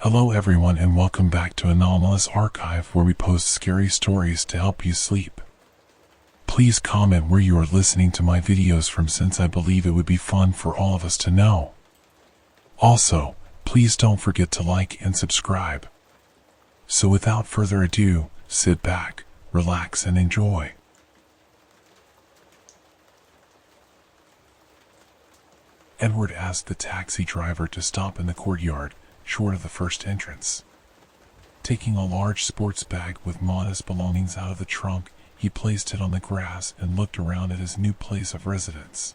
Hello everyone and welcome back to Anomalous Archive, where we post scary stories to help you sleep. Please comment where you are listening to my videos from, since I believe it would be fun for all of us to know. Also, please don't forget to like and subscribe. So without further ado, sit back, relax and enjoy. Edward asked the taxi driver to stop in the courtyard, short of the first entrance. Taking a large sports bag with modest belongings out of the trunk, he placed it on the grass and looked around at his new place of residence.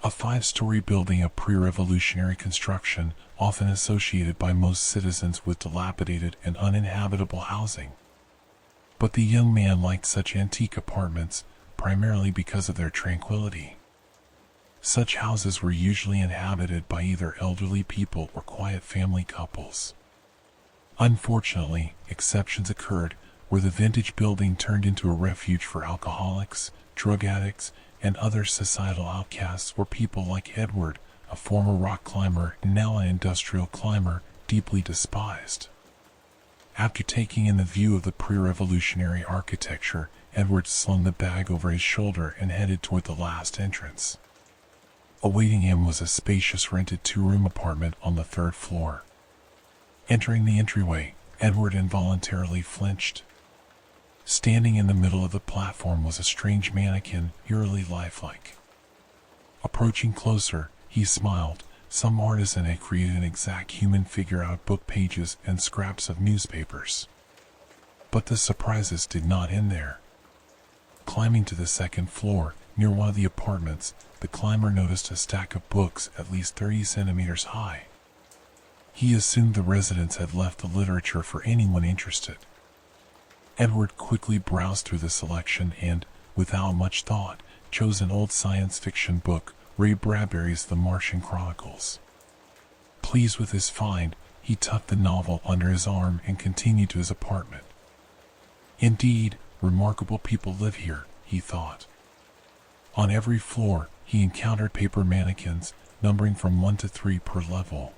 A 5-story building of pre-revolutionary construction, often associated by most citizens with dilapidated and uninhabitable housing. But the young man liked such antique apartments, primarily because of their tranquility. Such houses were usually inhabited by either elderly people or quiet family couples. Unfortunately, exceptions occurred, where the vintage building turned into a refuge for alcoholics, drug addicts, and other societal outcasts, or people like Edward, a former rock climber and now an industrial climber, deeply despised. After taking in the view of the pre-revolutionary architecture, Edward slung the bag over his shoulder and headed toward the last entrance. Awaiting him was a spacious rented 2-room apartment on the 3rd floor. Entering the entryway, Edward involuntarily flinched. Standing in the middle of the platform was a strange mannequin, eerily lifelike. Approaching closer, he smiled. Some artisan had created an exact human figure out of book pages and scraps of newspapers. But the surprises did not end there. Climbing to the 2nd floor, near one of the apartments, the climber noticed a stack of books at least 30 centimeters high. He assumed the residents had left the literature for anyone interested. Edward quickly browsed through the selection and, without much thought, chose an old science fiction book, Ray Bradbury's The Martian Chronicles. Pleased with his find, he tucked the novel under his arm and continued to his apartment. Indeed, remarkable people live here, he thought. On every floor, he encountered paper mannequins, numbering from 1 to 3 per level.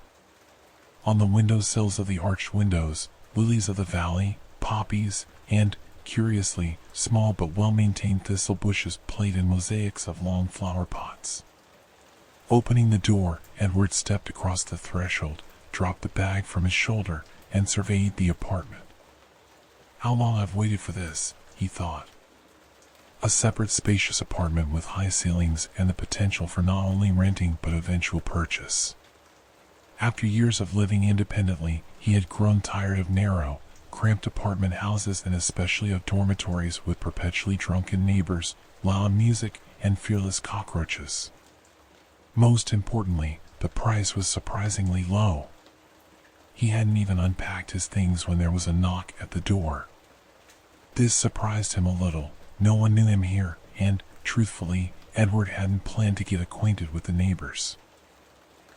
On the windowsills of the arched windows, lilies of the valley, poppies, and, curiously, small but well-maintained thistle bushes played in mosaics of long flower pots. Opening the door, Edward stepped across the threshold, dropped the bag from his shoulder, and surveyed the apartment. How long I've waited for this, he thought. A separate spacious apartment with high ceilings and the potential for not only renting but eventual purchase. After years of living independently, he had grown tired of narrow, cramped apartment houses, and especially of dormitories with perpetually drunken neighbors, loud music, and fearless cockroaches. Most importantly, the price was surprisingly low. He hadn't even unpacked his things when there was a knock at the door. This surprised him a little. No one knew him here, and, truthfully, Edward hadn't planned to get acquainted with the neighbors.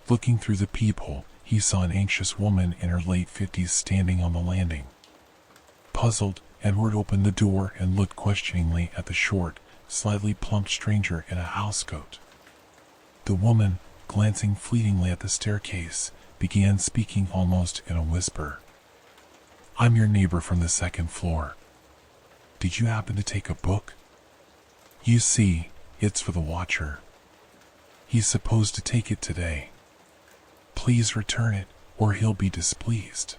Looking through the peephole, he saw an anxious woman in her late 50s standing on the landing. Puzzled, Edward opened the door and looked questioningly at the short, slightly plump stranger in a housecoat. The woman, glancing fleetingly at the staircase, began speaking almost in a whisper. "I'm your neighbor from the 2nd floor. Did you happen to take a book? You see, it's for the watcher. He's supposed to take it today. Please return it, or he'll be displeased."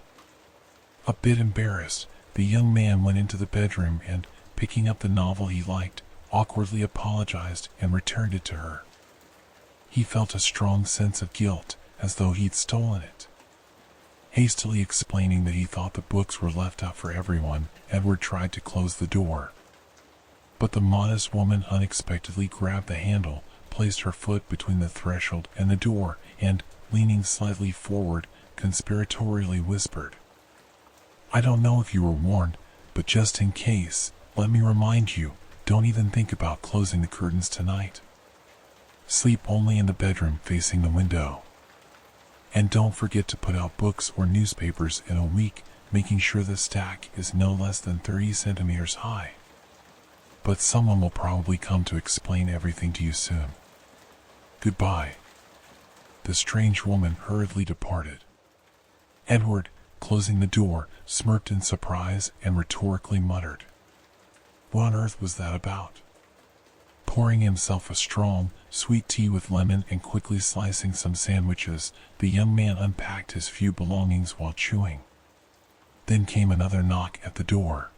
A bit embarrassed, the young man went into the bedroom and, picking up the novel he liked, awkwardly apologized and returned it to her. He felt a strong sense of guilt, as though he'd stolen it. Hastily explaining that he thought the books were left out for everyone, Edward tried to close the door. But the modest woman unexpectedly grabbed the handle, placed her foot between the threshold and the door, and, leaning slightly forward, conspiratorially whispered, "I don't know if you were warned, but just in case, let me remind you, don't even think about closing the curtains tonight. Sleep only in the bedroom facing the window. And don't forget to put out books or newspapers in a week, making sure the stack is no less than 30 centimeters high. But someone will probably come to explain everything to you soon. Goodbye." The strange woman hurriedly departed. Edward, closing the door, smirked in surprise and rhetorically muttered, "What on earth was that about?" Pouring himself a strong, sweet tea with lemon and quickly slicing some sandwiches, the young man unpacked his few belongings while chewing. Then came another knock at the door.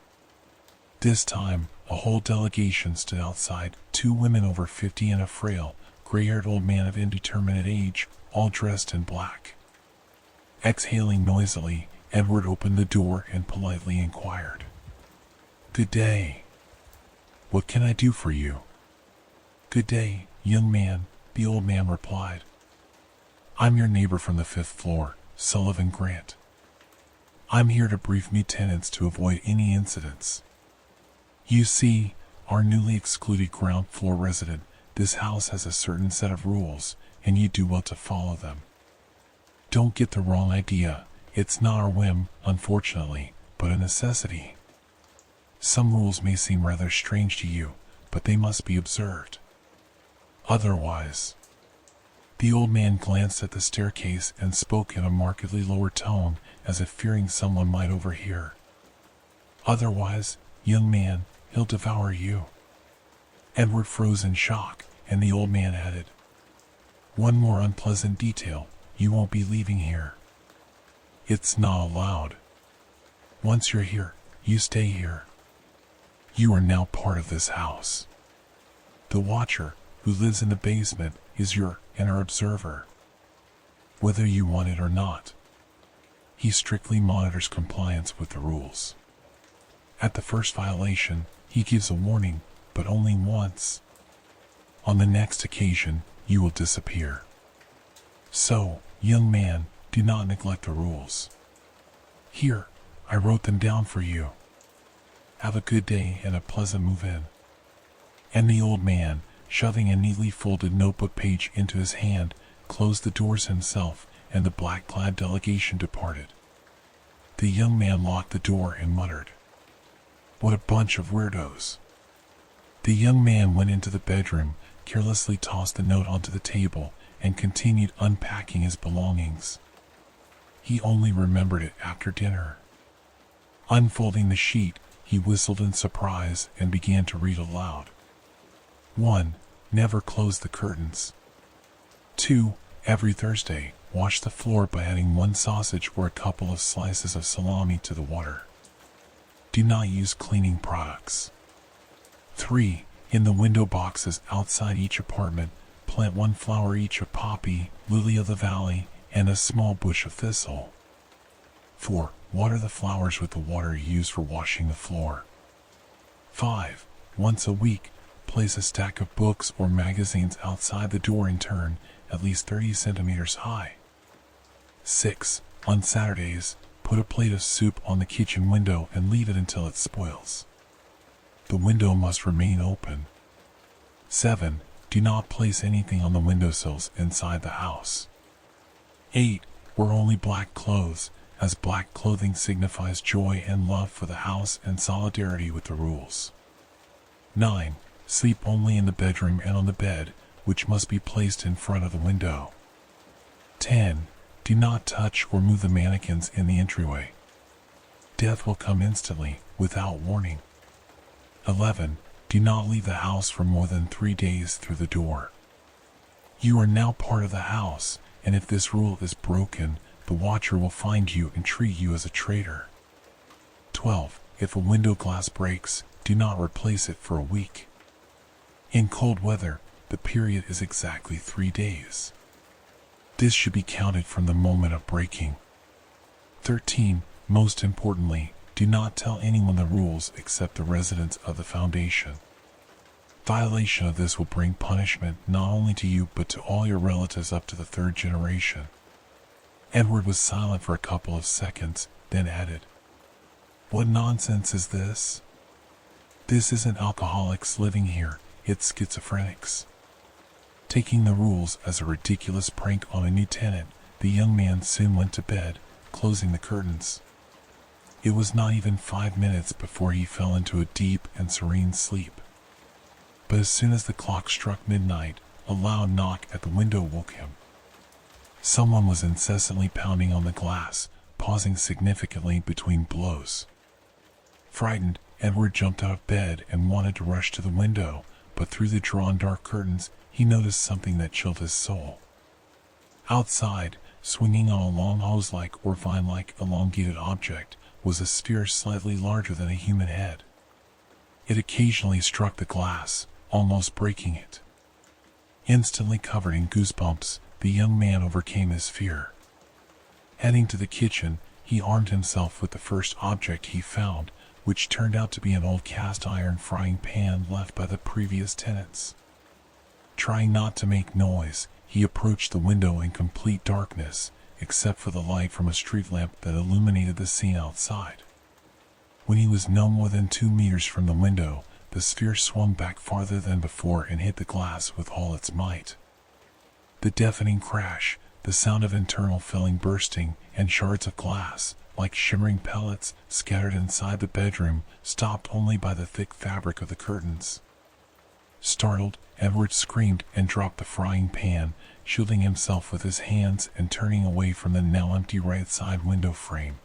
This time, a whole delegation stood outside, 2 women over 50 and a frail, gray-haired old man of indeterminate age, all dressed in black. Exhaling noisily, Edward opened the door and politely inquired, "Good day. What can I do for you?" "Good day, young man," the old man replied. "I'm your neighbor from the 5th floor, Sullivan Grant. I'm here to brief me tenants to avoid any incidents. You see, our newly excluded ground floor resident, this house has a certain set of rules, and you do well to follow them. Don't get the wrong idea, it's not our whim, unfortunately, but a necessity. Some rules may seem rather strange to you, but they must be observed. Otherwise..." The old man glanced at the staircase and spoke in a markedly lower tone, as if fearing someone might overhear. "Otherwise, young man, he'll devour you." Edward froze in shock, and the old man added, "One more unpleasant detail, you won't be leaving here. It's not allowed. Once you're here, you stay here. You are now part of this house. The watcher, who lives in the basement, is your and our observer, whether you want it or not. He strictly monitors compliance with the rules. At the first violation, he gives a warning, but only once. On the next occasion, you will disappear. So, young man, do not neglect the rules. Here, I wrote them down for you. Have a good day and a pleasant move-in." And the old man, shoving a neatly folded notebook page into his hand, closed the doors himself, and the black-clad delegation departed. The young man locked the door and muttered, "What a bunch of weirdos." The young man went into the bedroom, carelessly tossed the note onto the table, and continued unpacking his belongings. He only remembered it after dinner. Unfolding the sheet, he whistled in surprise and began to read aloud. 1. Never close the curtains. 2. Every Thursday, wash the floor by adding 1 sausage or a couple of slices of salami to the water. Do not use cleaning products. 3. In the window boxes outside each apartment, plant 1 flower each of poppy, lily of the valley, and a small bush of thistle. 4. Water the flowers with the water used for washing the floor. 5. Once a week, place a stack of books or magazines outside the door in turn, at least 30 centimeters high. 6. On Saturdays, put a plate of soup on the kitchen window and leave it until it spoils. The window must remain open. 7. Do not place anything on the windowsills inside the house. 8. Wear only black clothes, as black clothing signifies joy and love for the house and solidarity with the rules. 9. Sleep only in the bedroom and on the bed, which must be placed in front of the window. 10. Do not touch or move the mannequins in the entryway. Death will come instantly, without warning. 11. Do not leave the house for more than 3 days through the door. You are now part of the house, and if this rule is broken, the watcher will find you and treat you as a traitor. 12. If a window glass breaks, do not replace it for a week. In cold weather, the period is exactly 3 days. This should be counted from the moment of breaking. 13. Most importantly, do not tell anyone the rules except the residents of the foundation. Violation of this will bring punishment not only to you but to all your relatives up to the 3rd generation. Edward was silent for a couple of seconds, then added, "What nonsense is this? This isn't alcoholics living here, it's schizophrenics." Taking the rules as a ridiculous prank on a new tenant, the young man soon went to bed, closing the curtains. It was not even 5 minutes before he fell into a deep and serene sleep. But as soon as the clock struck midnight, a loud knock at the window woke him. Someone was incessantly pounding on the glass, pausing significantly between blows. Frightened, Edward jumped out of bed and wanted to rush to the window, but through the drawn dark curtains, he noticed something that chilled his soul. Outside, swinging on a long hose-like or vine-like elongated object, was a sphere slightly larger than a human head. It occasionally struck the glass, almost breaking it. Instantly covered in goosebumps, the young man overcame his fear. Heading to the kitchen, he armed himself with the first object he found, which turned out to be an old cast-iron frying pan left by the previous tenants. Trying not to make noise, he approached the window in complete darkness, except for the light from a street lamp that illuminated the scene outside. When he was no more than 2 meters from the window, the sphere swung back farther than before and hit the glass with all its might. The deafening crash, the sound of internal filling bursting, and shards of glass, like shimmering pellets, scattered inside the bedroom, stopped only by the thick fabric of the curtains. Startled, Edward screamed and dropped the frying pan, shielding himself with his hands and turning away from the now empty right side window frame.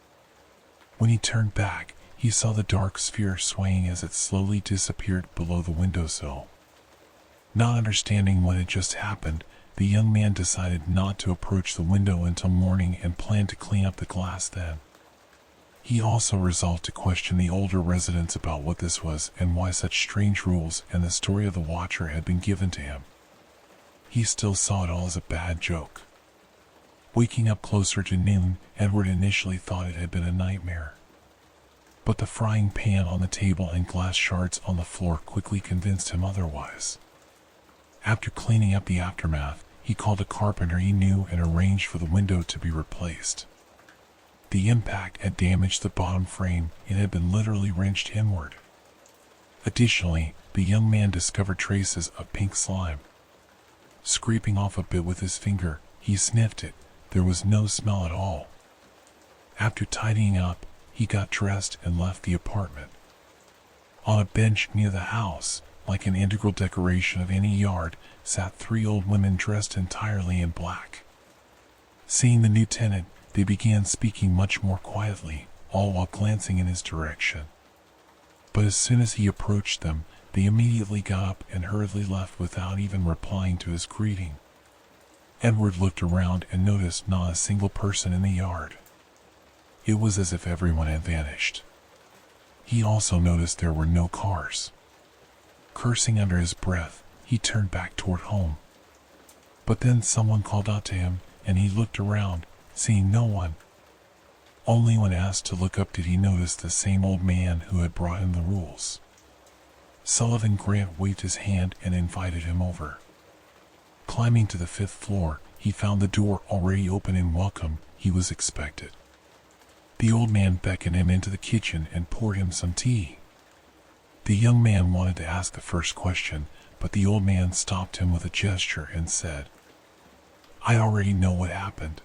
When he turned back, he saw the dark sphere swaying as it slowly disappeared below the windowsill. Not understanding what had just happened, the young man decided not to approach the window until morning and planned to clean up the glass then. He also resolved to question the older residents about what this was and why such strange rules and the story of the Watcher had been given to him. He still saw it all as a bad joke. Waking up closer to noon, Edward initially thought it had been a nightmare. But the frying pan on the table and glass shards on the floor quickly convinced him otherwise. After cleaning up the aftermath, he called a carpenter he knew and arranged for the window to be replaced. The impact had damaged the bottom frame and had been literally wrenched inward. Additionally, the young man discovered traces of pink slime. Scraping off a bit with his finger, he sniffed it. There was no smell at all. After tidying up, he got dressed and left the apartment. On a bench near the house, like an integral decoration of any yard, sat 3 old women dressed entirely in black. Seeing the new tenant, they began speaking much more quietly, all while glancing in his direction. But as soon as he approached them, they immediately got up and hurriedly left without even replying to his greeting. Edward looked around and noticed not a single person in the yard. It was as if everyone had vanished. He also noticed there were no cars. Cursing under his breath, he turned back toward home. But then someone called out to him, and he looked around, seeing no one. Only when asked to look up did he notice the same old man who had brought him the rules. Sullivan Grant waved his hand and invited him over. Climbing to the 5th floor, he found the door already open and welcome. He was expected. The old man beckoned him into the kitchen and poured him some tea. The young man wanted to ask the first question, but the old man stopped him with a gesture and said, "I already know what happened.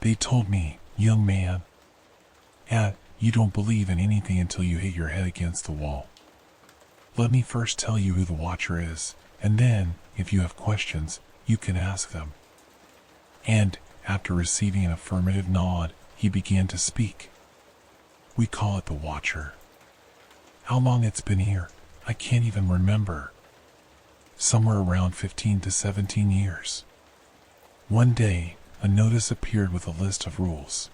They told me, young man. And you don't believe in anything until you hit your head against the wall. Let me first tell you who the Watcher is, and then, if you have questions, you can ask them." And, after receiving an affirmative nod, he began to speak. "We call it the Watcher. How long it's been here, I can't even remember. Somewhere around 15 to 17 years. One day, a notice appeared with a list of rules.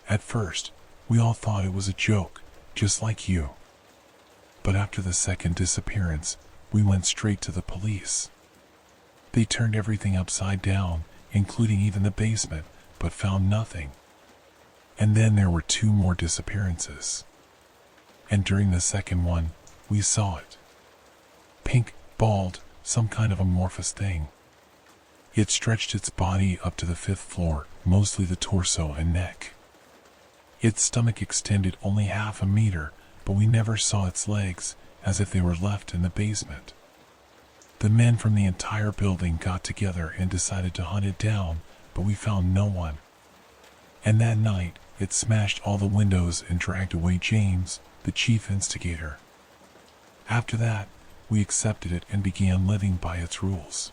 At first, we all thought it was a joke, just like you. But after the second disappearance, we went straight to the police. They turned everything upside down, including even the basement, but found nothing. And then there were 2 more disappearances. And during the second one, we saw it. Pink, bald, some kind of amorphous thing. It stretched its body up to the 5th floor, mostly the torso and neck. Its stomach extended only half a meter, but we never saw its legs, as if they were left in the basement. The men from the entire building got together and decided to hunt it down, but we found no one. And that night, it smashed all the windows and dragged away James, the chief instigator. After that, we accepted it and began living by its rules."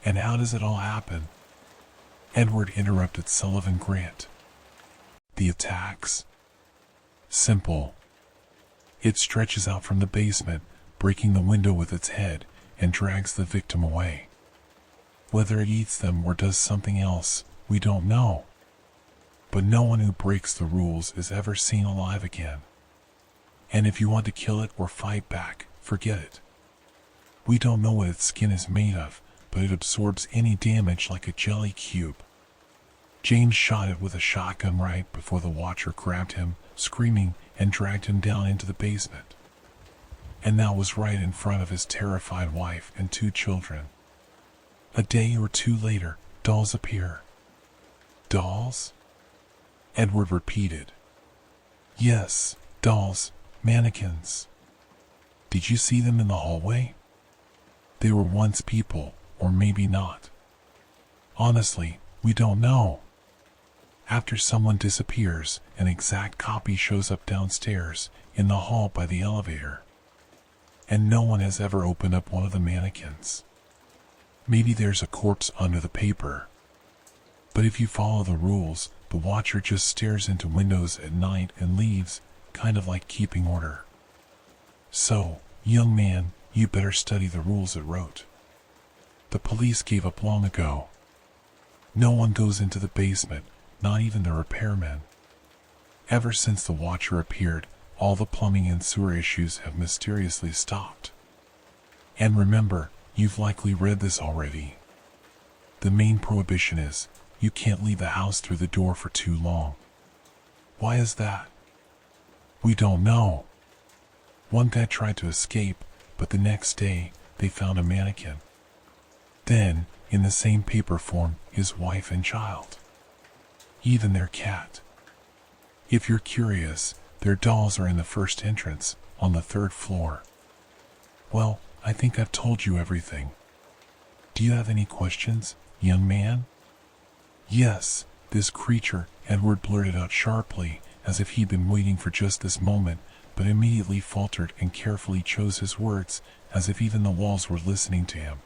"And how does it all happen?" Edward interrupted Sullivan Grant. The attacks? Simple. It stretches out from the basement, breaking the window with its head, and drags the victim away. Whether it eats them or does something else, we don't know. But no one who breaks the rules is ever seen alive again. And if you want to kill it or fight back, forget it. We don't know what its skin is made of, but it absorbs any damage like a jelly cube. James shot it with a shotgun right before the watcher grabbed him, screaming, and dragged him down into the basement. And that was right in front of his terrified wife and 2 children. A day or 2 later, dolls appear. Dolls? Edward repeated. Yes, dolls, mannequins. Did you see them in the hallway? They were once people, or maybe not. Honestly, we don't know. After someone disappears, an exact copy shows up downstairs, in the hall by the elevator. And no one has ever opened up one of the mannequins. Maybe there's a corpse under the paper. But if you follow the rules, the watcher just stares into windows at night and leaves, kind of like keeping order. So, young man, you better study the rules it wrote. The police gave up long ago. No one goes into the basement, not even the repairmen. Ever since the watcher appeared, all the plumbing and sewer issues have mysteriously stopped. And remember, you've likely read this already. The main prohibition is, you can't leave the house through the door for too long. Why is that? We don't know. One guy tried to escape, but the next day, they found a mannequin. Then, in the same paper form, his wife and child. Even their cat. If you're curious, their dolls are in the first entrance, on the 3rd floor. Well, I think I've told you everything. Do you have any questions, young man? Yes, this creature, Edward blurted out sharply, as if he'd been waiting for just this moment, but immediately faltered and carefully chose his words, as if even the walls were listening to him.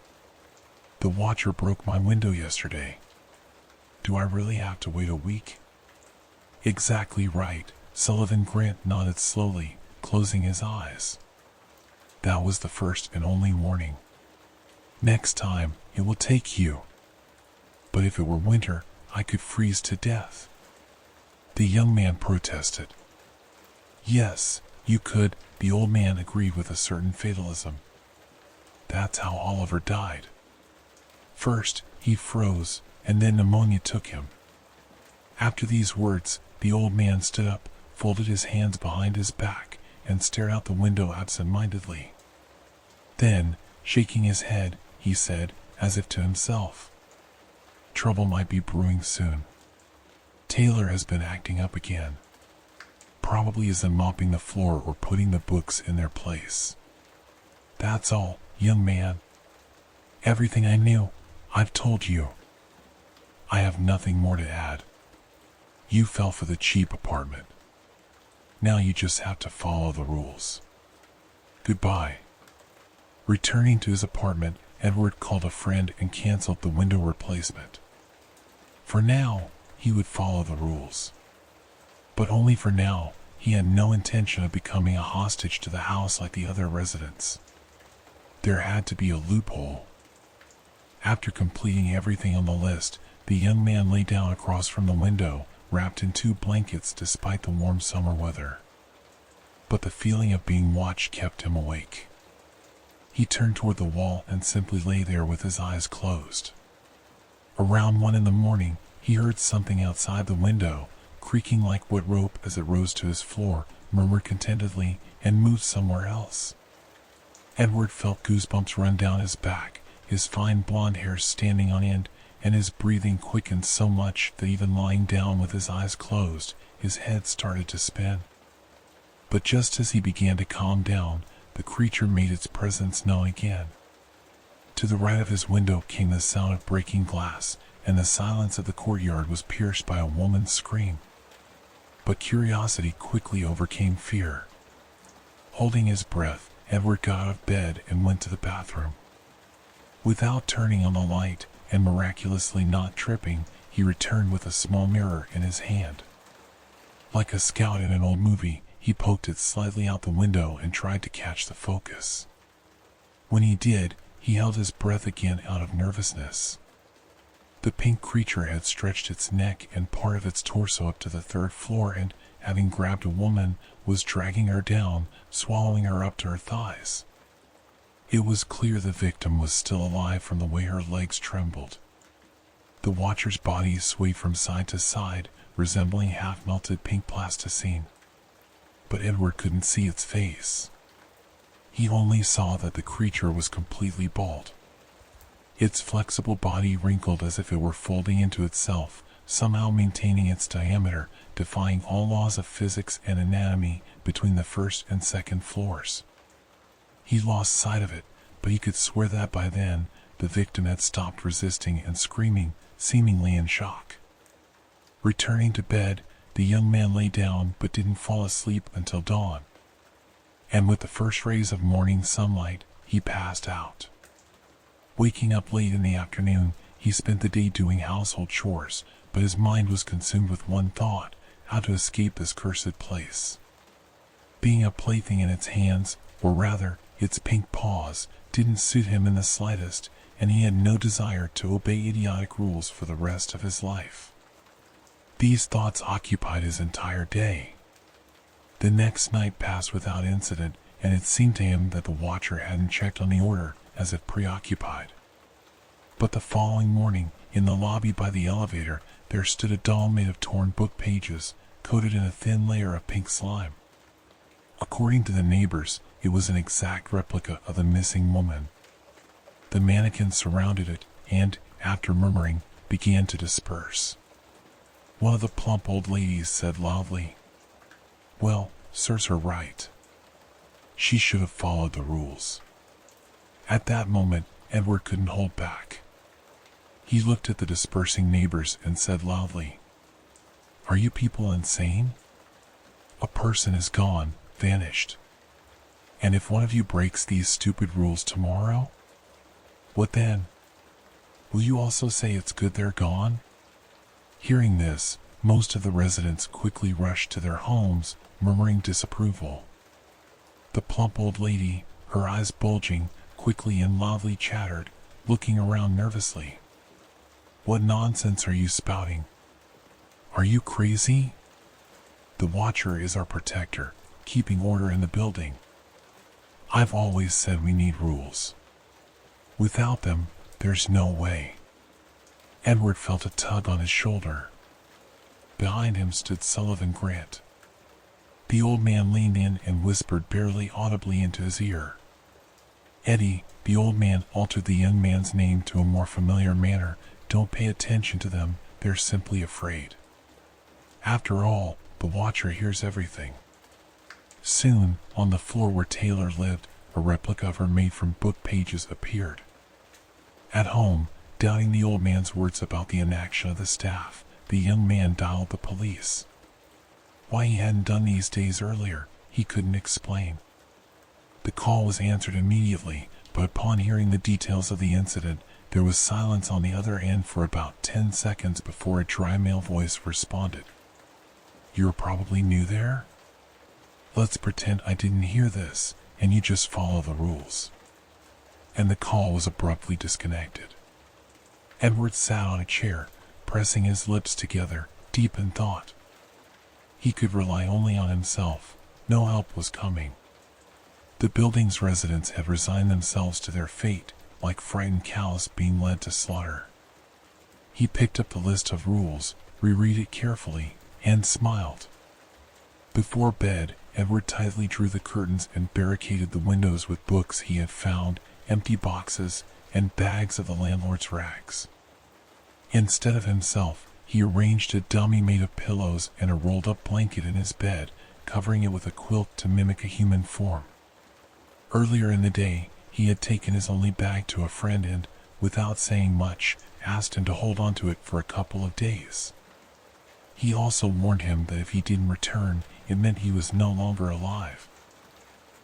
The watcher broke my window yesterday. Do I really have to wait a week? Exactly right, Sullivan Grant nodded slowly, closing his eyes. That was the first and only warning. Next time, it will take you. But if it were winter, I could freeze to death. The young man protested. Yes, you could, the old man agreed with a certain fatalism. That's how Oliver died. First, he froze, and then pneumonia took him. After these words, the old man stood up, folded his hands behind his back, and stared out the window absent-mindedly. Then, shaking his head, he said, as if to himself, "Trouble might be brewing soon. Taylor has been acting up again. Probably isn't mopping the floor or putting the books in their place. That's all, young man. Everything I knew, I've told you. I have nothing more to add. You fell for the cheap apartment. Now you just have to follow the rules. Goodbye." Returning to his apartment, Edward called a friend and canceled the window replacement. For now, he would follow the rules. But only for now. He had no intention of becoming a hostage to the house like the other residents. There had to be a loophole. After completing everything on the list, the young man lay down across from the window, wrapped in 2 blankets despite the warm summer weather. But the feeling of being watched kept him awake. He turned toward the wall and simply lay there with his eyes closed. Around 1 in the morning, he heard something outside the window, creaking like wood rope as it rose to his floor, murmured contentedly, and moved somewhere else. Edward felt goosebumps run down his back, his fine blonde hair standing on end, and his breathing quickened so much that even lying down with his eyes closed, his head started to spin. But just as he began to calm down, the creature made its presence known again. To the right of his window came the sound of breaking glass, and the silence of the courtyard was pierced by a woman's scream. But curiosity quickly overcame fear. Holding his breath, Edward got out of bed and went to the bathroom. Without turning on the light, and miraculously not tripping, he returned with a small mirror in his hand. Like a scout in an old movie, he poked it slightly out the window and tried to catch the focus. When he did, he held his breath again out of nervousness. The pink creature had stretched its neck and part of its torso up to the third floor and, having grabbed a woman, was dragging her down, swallowing her up to her thighs. It was clear the victim was still alive from the way her legs trembled. The watcher's body swayed from side to side, resembling half-melted pink plasticine. But Edward couldn't see its face. He only saw that the creature was completely bald. Its flexible body wrinkled as if it were folding into itself, somehow maintaining its diameter, defying all laws of physics and anatomy between the first and second floors. He lost sight of it, but he could swear that by then, the victim had stopped resisting and screaming, seemingly in shock. Returning to bed, the young man lay down but didn't fall asleep until dawn. And with the first rays of morning sunlight, he passed out. Waking up late in the afternoon, he spent the day doing household chores, but his mind was consumed with one thought: how to escape this cursed place. Being a plaything in its hands, or rather, its pink paws, didn't suit him in the slightest, and he had no desire to obey idiotic rules for the rest of his life. These thoughts occupied his entire day. The next night passed without incident, and it seemed to him that the watcher hadn't checked on the order, as if preoccupied. But the following morning, in the lobby by the elevator, there stood a doll made of torn book pages, coated in a thin layer of pink slime. According to the neighbors, it was an exact replica of the missing woman. The mannequins surrounded it, and, after murmuring, began to disperse. One of the plump old ladies said loudly, "Well, serves her right. She should have followed the rules." At that moment, Edward couldn't hold back. He looked at the dispersing neighbors and said loudly, "Are you people insane? A person is gone, vanished. And if one of you breaks these stupid rules tomorrow, what then? Will you also say it's good they're gone?" Hearing this, most of the residents quickly rushed to their homes, murmuring disapproval. The plump old lady, her eyes bulging, quickly and loudly chattered, looking around nervously. "What nonsense are you spouting? Are you crazy? The watcher is our protector, keeping order in the building. I've always said we need rules. Without them, there's no way." Edward felt a tug on his shoulder. Behind him stood Sullivan Grant. The old man leaned in and whispered barely audibly into his ear. "Eddie," the old man altered the young man's name to a more familiar manner, "don't pay attention to them, they're simply afraid. After all, the watcher hears everything." Soon, on the floor where Taylor lived, a replica of her made from book pages appeared. At home, doubting the old man's words about the inaction of the staff, the young man dialed the police. Why he hadn't done these days earlier, he couldn't explain. The call was answered immediately, but upon hearing the details of the incident, there was silence on the other end for about 10 seconds before a dry male voice responded. "You're probably new there? Let's pretend I didn't hear this, and you just follow the rules." And the call was abruptly disconnected. Edward sat on a chair, pressing his lips together, deep in thought. He could rely only on himself. No help was coming. The building's residents had resigned themselves to their fate, like frightened cows being led to slaughter. He picked up the list of rules, reread it carefully, and smiled. Before bed, Edward tightly drew the curtains and barricaded the windows with books he had found, empty boxes, and bags of the landlord's rags. Instead of himself, he arranged a dummy made of pillows and a rolled-up blanket in his bed, covering it with a quilt to mimic a human form. Earlier in the day, he had taken his only bag to a friend and, without saying much, asked him to hold on to it for a couple of days. He also warned him that if he didn't return, it meant he was no longer alive.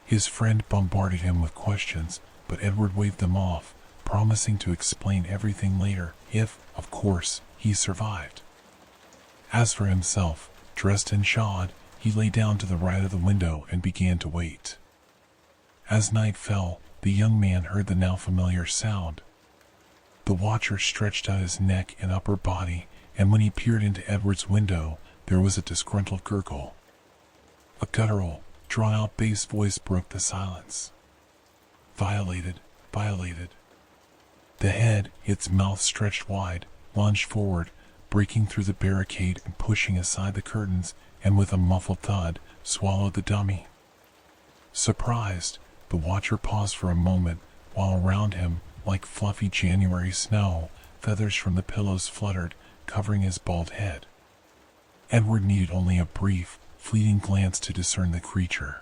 His friend bombarded him with questions, but Edward waved them off, promising to explain everything later if, of course, he survived. As for himself, Dressed and shod, he lay down to the right of the window and began to wait. As night fell, the young man heard the now familiar sound. The watcher stretched out his neck and upper body, and when he peered into Edward's window, there was a disgruntled gurgle. A guttural, drawn-out bass voice broke the silence. Violated, violated. The head, its mouth stretched wide, lunged forward, breaking through the barricade and pushing aside the curtains, and with a muffled thud, swallowed the dummy. Surprised, the watcher paused for a moment, while around him, like fluffy January snow, feathers from the pillows fluttered, covering his bald head. Edward needed only a brief, fleeting glance to discern the creature.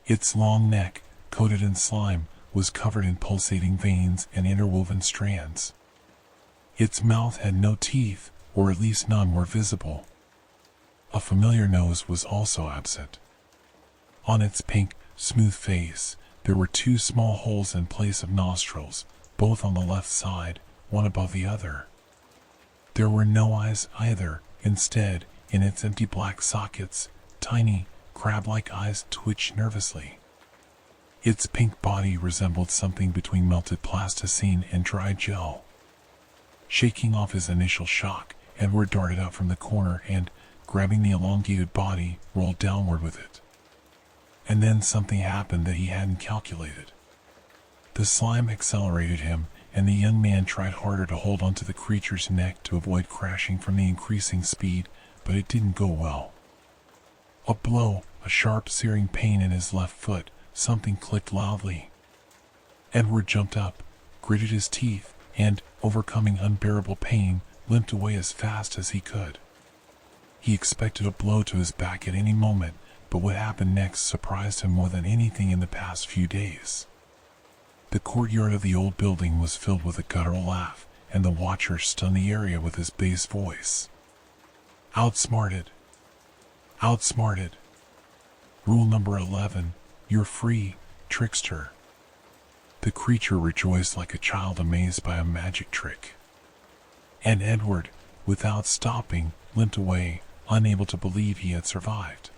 Its long neck, coated in slime, was covered in pulsating veins and interwoven strands. Its mouth had no teeth, or at least none were visible. A familiar nose was also absent. On its pink, smooth face, there were two small holes in place of nostrils, both on the left side, one above the other. There were no eyes either. Instead, in its empty black sockets, tiny, crab-like eyes twitched nervously. Its pink body resembled something between melted plasticine and dry gel. Shaking off his initial shock, Edward darted out from the corner and, grabbing the elongated body, rolled downward with it. And then something happened that he hadn't calculated. The slime accelerated him, and the young man tried harder to hold onto the creature's neck to avoid crashing from the increasing speed, but it didn't go well. A blow, a sharp searing pain in his left foot, something clicked loudly. Edward jumped up, gritted his teeth, and, overcoming unbearable pain, limped away as fast as he could. He expected a blow to his back at any moment, but what happened next surprised him more than anything in the past few days. The courtyard of the old building was filled with a guttural laugh, and the watcher stunned the area with his bass voice. Outsmarted. Outsmarted. Rule number 11, you're free, trickster. The creature rejoiced like a child amazed by a magic trick. And Edward, without stopping, limped away, unable to believe he had survived.